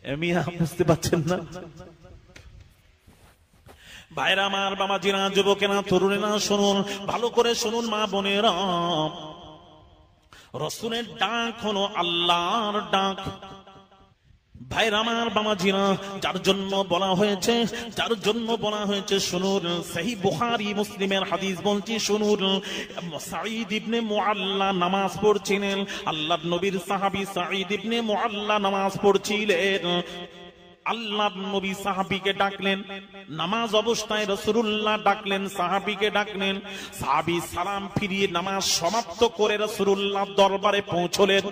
মিয়া বুঝতে পারছেন না? ভাইরা আমার, বাবাজিরা, যুবকেরা, তরুণেরা, শুনুন, ভালো করে শুনুন মা বোনেরা। রাসূলের ডাক হলো আল্লাহর ডাক। ভাইরা আমার, বাবাজিরা, যার জন্য বলা হয়েছে শুনুন, সহিহ বুখারী মুসলিমের হাদিস বলছি, শুনুন। সাঈদ ইবনে মুআল্লা নামাজ পড়ছিলেন, আল্লাহর নবীর সাহাবী সাঈদ ইবনে মুআল্লা নামাজ পড়ছিলেন। আল্লাহর নবী সাহাবীকে ডাকলেন, নামাজ অবস্থায় রাসূলুল্লাহ ডাকলেন, সাহাবীকে ডাকলেন। সাহাবী সালাম ফিরিয়ে নামাজ সমাপ্ত করে রাসূলুল্লাহর দরবারে পৌঁছলেন।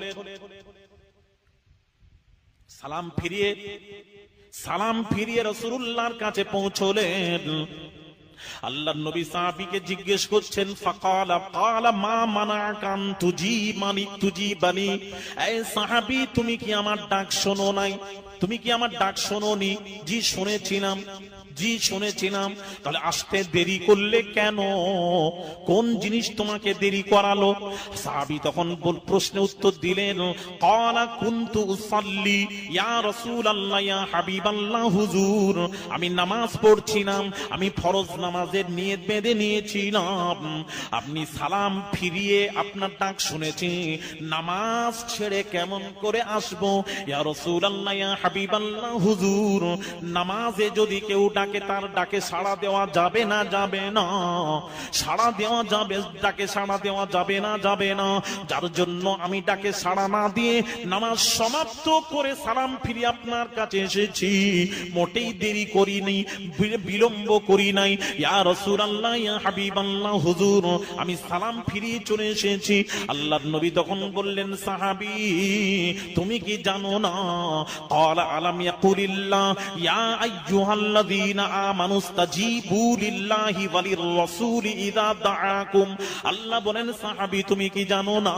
সালাম ফিরিয়ে রাসূলুল্লাহর কাছে পৌঁছলেন। আল্লাহর নবী সাহাবীকে জিজ্ঞেস করছেন, ফাকালা মা মানাকা আন তুজিবানি, এই সাহাবী, তুমি কি আমার ডাক শোনো নাই? তুমি কি আমার ডাক শোনোনি? জি শুনেছিলাম। তাহলে আসতে দেরি করলে কেন? কোন জিনিস তোমাকে দেরি করালো? সাহাবী তখন প্রশ্নের উত্তর দিলেন, ক্বালা কুনতু উসাল্লি ইয়া রাসূলুল্লাহ ইয়া হাবিবাল্লাহ, হুজুর, আমি নামাজ পড়ছিলাম, আমি ফরজ নামাজের নিয়ত বেঁধে নিয়েছিলাম। আপনি সালাম ফিরিয়ে আপনার ডাক শুনেছি, নামাজ ছেড়ে কেমন করে আসবো? ইয়া রাসূলুল্লাহ ইয়া হাবিবাল্লাহ, হুজুর, নামাজে যদি কেউ ডাকে, তার ডাকে সাড়া দেওয়া যাবে না? সাড়া দেওয়া যাবে, ডাকে সাড়া দেওয়া যাবে না। যার জন্য আমি ডাকে সাড়া না দিয়ে নামাজ সমাপ্ত করে সালাম ফিরে আপনার কাছে এসেছি। মোটেই দেরি করি নাই, বিলম্ব করি নাই। ইয়া রাসূলুল্লাহ ইয়া হাবিবাল্লাহ, হুজুর, আমি সালাম ফিরিয়ে চলে এসেছি। আল্লাহর নবী তখন বললেন, সাহাবী, তুমি কি জানো না? ক্বালা আলাম ইয়াকুলিল্লাহ ইয়া আইয়ুহাল্লাযীনা আমানুস্তাজিবু লিল্লাহি ওয়ালির রাসূলি ইযা দাআকুম। আল্লাহ বলেন, সাহাবী, তুমি কি জানো না?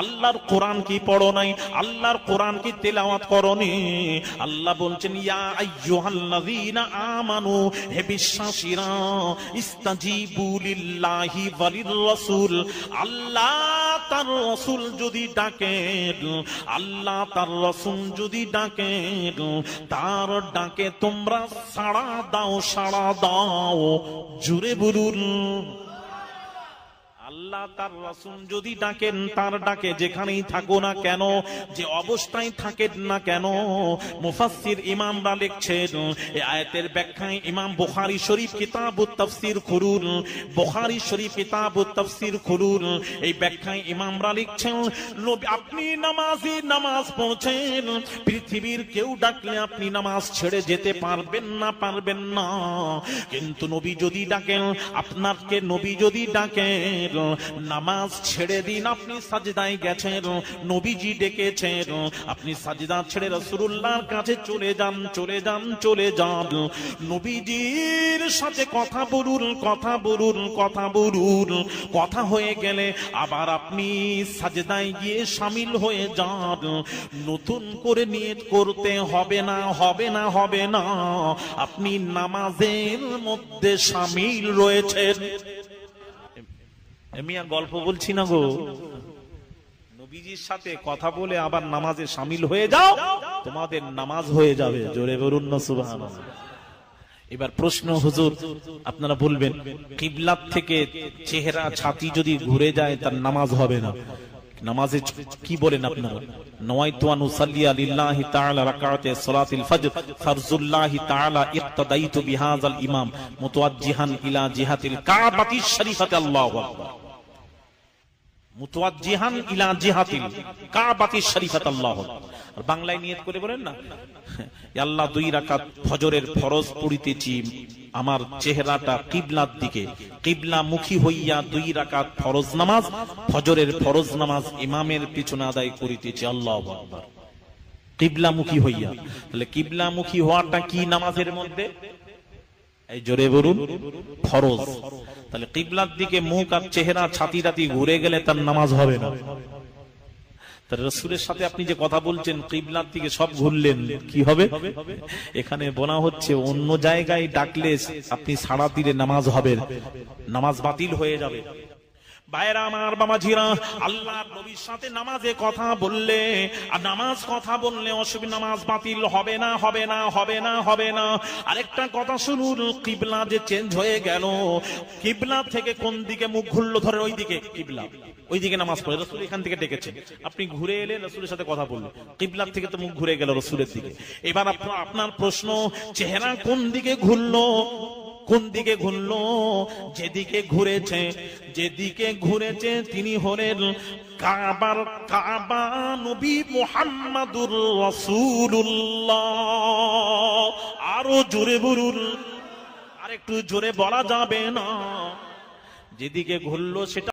আল্লাহর কোরআন কি পড়ো নাই? আল্লাহর কোরআন কি তেলাওয়াত করোনি? আল্লাহ বলছেন, ইয়া আইয়ুহাল্লাযীনা আমানু, হে বিশ্বাসীরা, ইস্তাজিবু লিল্লাহি ওয়ালির রাসূল। আল্লাহ তার রাসূল যদি ডাকেন, আল্লাহ তার রাসূল যদি ডাকেন, তার ডাকে তোমরা সাড়া দাও। জুড়ে বলুন, আল্লাহ তার রাসূল যদি ডাকেন, তার ডাকে যেখানেই থাকো না কেন, যে অবস্থায় থাকেন না কেন, মুফাসসির ইমামরা লিখছেন, এই আয়াতের ব্যাখ্যায় ইমাম বুখারী শরীফ কিতাবুত তাফসীর খুলুন, বুখারী শরীফ কিতাবুত তাফসীর খুলুন, এই ব্যাখ্যায় ইমামরা লিখছেন, আপনি নামাজ পড়ছেন, পৃথিবীর কেউ ডাকলে আপনি নামাজ ছেড়ে যেতে পারবেন না। কিন্তু নবী যদি ডাকেন, আপনাকে নবী যদি ডাকেন, নামাজ ছেড়ে দিন। আপনি সাজদায় গেছেন, নবীজি ডেকেছেন, আপনি সাজদা ছেড়ে রাসূলুল্লাহর কাছে চলে যান। নবীজির সাথে কথা বলুন। কথা হয়ে গেলে আবার আপনি সাজদায় গিয়ে শামিল হয়ে যান। নতুন করে নিয়ত করতে হবে না। আপনি নামাজের মধ্যে শামিল রয়েছেন। আমি আর গল্প বলছি না গো, নবীজির সাথে কথা বলে আবার নামাজে শামিল হয়ে যাও, তোমাদের নামাজ হয়ে যাবে। জোরে বলুন না সুবহানাল্লাহ। এবার প্রশ্ন, হুজুর, আপনারা বলবেন, কিবলাত থেকে চেহারা ছাতি যদি ঘুরে যায় তার নামাজ হবে না। নামাজে কি বলেন আপনারা? নওয়াইতু আন উসাল্লিয়া লিল্লাহি তাআলা রাকাতে সালাতিল ফজর ফারজুল্লাহি তাআলা ইক্তাদাইতু বিহাযাল ইমাম মুতাওয়াজ্জিহান ইলা জিহাতিল কাবাতিশ শরীফাতি। আল্লাহু আকবার। মুতাওয়াজ্জিহান ইলা জিহাতিল কাবাতিশ শরীফাতি। আল্লাহু আকবার। আর বাংলায় নিয়ত করে বলেন না, আল্লাহ 2 রাকাত ফজরের ফরজ পড়িতেছি, আমার চেহারাটা কিবলার দিকে, কিবলামুখী হইয়া 2 রাকাত ফরজ নামাজ, ফজরের ফরজ নামাজ ইমামের পিছনে আদায় করিতেছি। আল্লাহু আকবার। কিবলামুখী হইয়া, তাহলে কিবলামুখী হওয়াটা কি নামাজের মধ্যে? এই জোরে বলুন, ফরজ। তাহলে কিবলার দিকে মুখ আর চেহারা ছাতি রাতি ঘুরে গেলে তার নামাজ হবে না। তার রাসূলের সাথে আপনি যে কথা বলছেন, কিবলার দিকে সব ঘুরলেন, কি হবে? এখানে বলা হচ্ছে অন্য জায়গায় ডাকলে আপনি সাড়া দিলে নামাজ হবে, নামাজ বাতিল হয়ে যাবে। ভাইরা আমার, বাবাজিরা, আল্লাহর নবীর সাথে নামাজে কথা বললে, আর নামাজ কথা বললে অসুবিধা, নামাজ বাতিল হবে না, হবে না, হবে না, হবে না। আরেকটা কথা শুনুন, কিবলা যে চেঞ্জ হয়ে গেল, কিবলা থেকে কোন দিকে মুখ ঘুরলো, ধরে ওই দিকে কিবলা, ওই দিকে নামাজ পড়ে, রাসূল এখান থেকে ডেকেছেন, আপনি ঘুরে এলেন, রাসূলের সাথে কথা বললেন, কিবলার থেকে তো মুখ ঘুরে গেল রাসূলের দিকে। এবার আপনার প্রশ্ন, চেহারা কোন দিকে ঘুরলো? কোন দিকে ঘুরলো? যেদিকে ঘুরেছে, যেদিকে ঘুরেছে তিনি হলেন কাবার কাবা নবী মুহাম্মাদুর রাসূলুল্লাহ। আরো জোরে বলুন, আর একটু জোরে বলা যাবে না? যেদিকে ঘুরলো সেটা